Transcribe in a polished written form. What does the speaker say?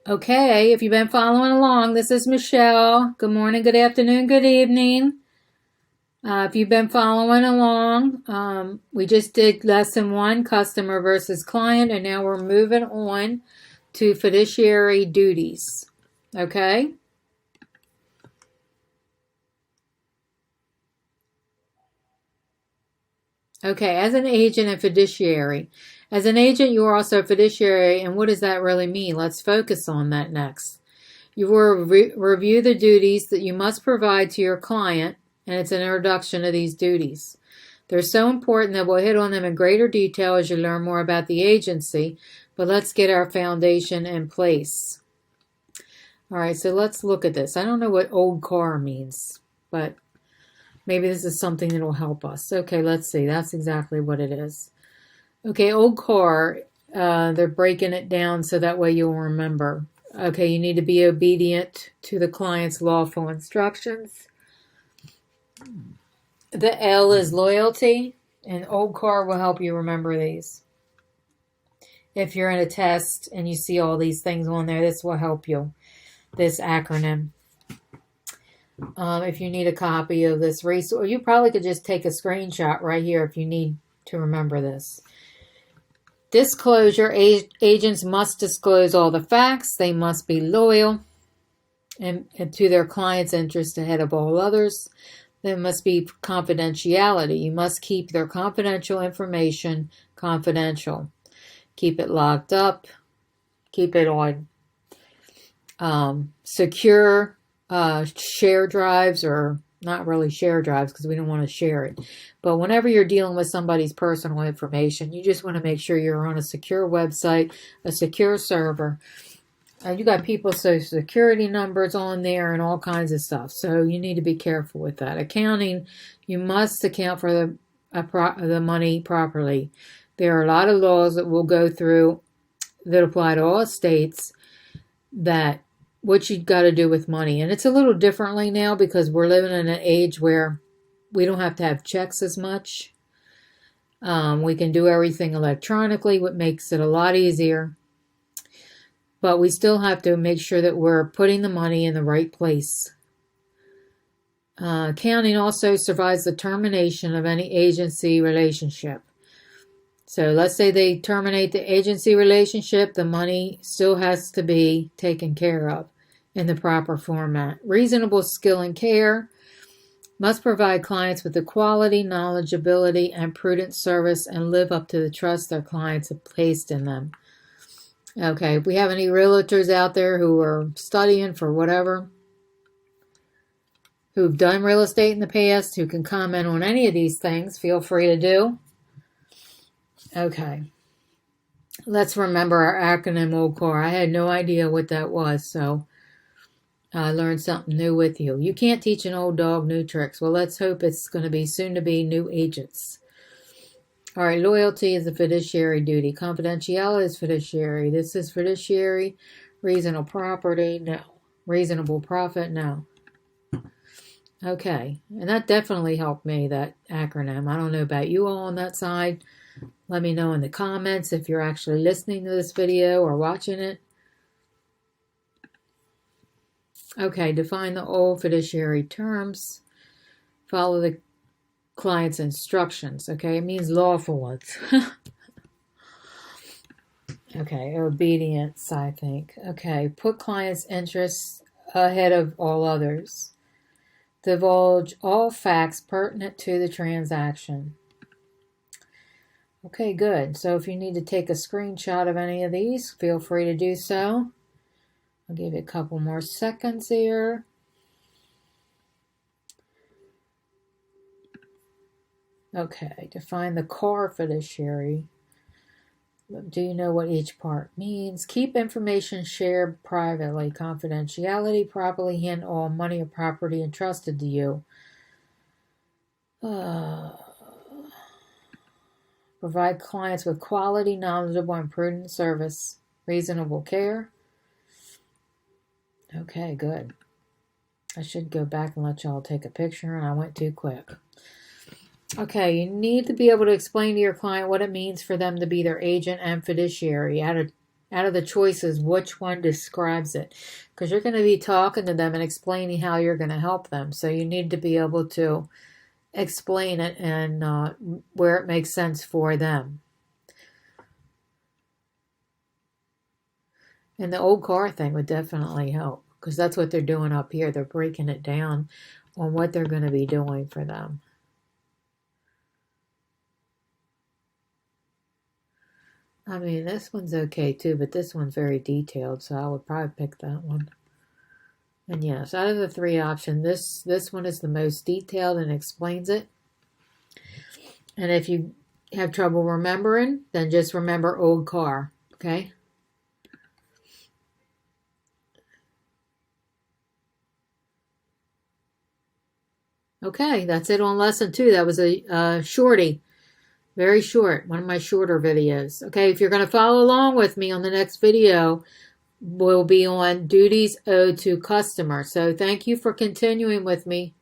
Okay, if you've been following along, this is Michelle. Good morning, good afternoon, good evening. If you've been following along, we just did lesson 1, customer versus client, and now we're moving on to fiduciary duties. Okay? Okay, as an agent and fiduciary. As an agent, you are also a fiduciary, and what does that really mean? Let's focus on that next. You will review the duties that you must provide to your client, and it's an introduction to these duties. They're so important that we'll hit on them in greater detail as you learn more about the agency, but let's get our foundation in place. All right, so let's look at this. I don't know what OLDCAR means, but maybe this is something that will help us. Okay, let's see. That's exactly what it is. Okay, OLDCAR, they're breaking it down so that way you'll remember. Okay, you need to be obedient to the client's lawful instructions. The L is loyalty, and OLDCAR will help you remember these. If you're in a test and you see all these things on there, this will help you, this acronym. If you need a copy of this resource, you probably could just take a screenshot right here if you need to remember this. Disclosure, agents must disclose all the facts. They must be loyal and to their client's interest ahead of all others. There must be confidentiality. You must keep their confidential information confidential. Keep it locked up. Keep it on secure share drives, or not really share drives because we don't want to share it. But whenever you're dealing with somebody's personal information, you just want to make sure you're on a secure website, a secure server. You got people's social security numbers on there and all kinds of stuff. So you need to be careful with that. Accounting, you must account for the money properly. There are a lot of laws that we'll go through that apply to all states that what you got to do with money. And it's a little differently now because we're living in an age where we don't have to have checks as much. We can do everything electronically, what makes it a lot easier. But we still have to make sure that we're putting the money in the right place. Accounting also survives the termination of any agency relationship. So let's say they terminate the agency relationship, the money still has to be taken care of in the proper format. Reasonable skill and care must provide clients with the quality, knowledge, ability, and prudent service and live up to the trust their clients have placed in them. Okay, if we have any realtors out there who are studying for whatever, who've done real estate in the past, who can comment on any of these things, feel free to do. Okay, let's remember our acronym OLDCAR. I had no idea what that was, so I learned something new with you. You can't teach an old dog new tricks. Well, let's hope it's going to be soon to be new agents. All right, loyalty is a fiduciary duty. Confidentiality is fiduciary. This is fiduciary. Reasonable property, no. Reasonable profit, no. Okay, and that definitely helped me, that acronym. I don't know about you all on that side. Let me know in the comments if you're actually listening to this video or watching it. Okay, define the old fiduciary terms. Follow the client's instructions. Okay, it means lawful ones. Okay, obedience, I think. Okay, put client's interests ahead of all others. Divulge all facts pertinent to the transaction. Okay, good. So if you need to take a screenshot of any of these, feel free to do so. I'll give you a couple more seconds here. Okay, define the core fiduciary. Do you know what each part means? Keep information shared privately. Confidentiality, properly handle all money or property entrusted to you. Provide clients with quality, knowledgeable, and prudent service. Reasonable care. Okay, good. I should go back and let y'all take a picture, and I went too quick. Okay, you need to be able to explain to your client what it means for them to be their agent and fiduciary. Out of the choices, which one describes it? Because you're going to be talking to them and explaining how you're going to help them. So you need to be able to explain it and where it makes sense for them. And the OLDCAR thing would definitely help, because that's what they're doing up here. They're breaking it down on what they're going to be doing for them. I mean, this one's okay too, but this one's very detailed, so I would probably pick that one. And yes, out of the three options, this one is the most detailed and explains it. And if you have trouble remembering, then just remember OLDCAR, okay? Okay, that's it on lesson 2. That was a shorty. Very short. One of my shorter videos. Okay, if you're going to follow along with me on the next video, we'll be on duties owed to customer. So thank you for continuing with me.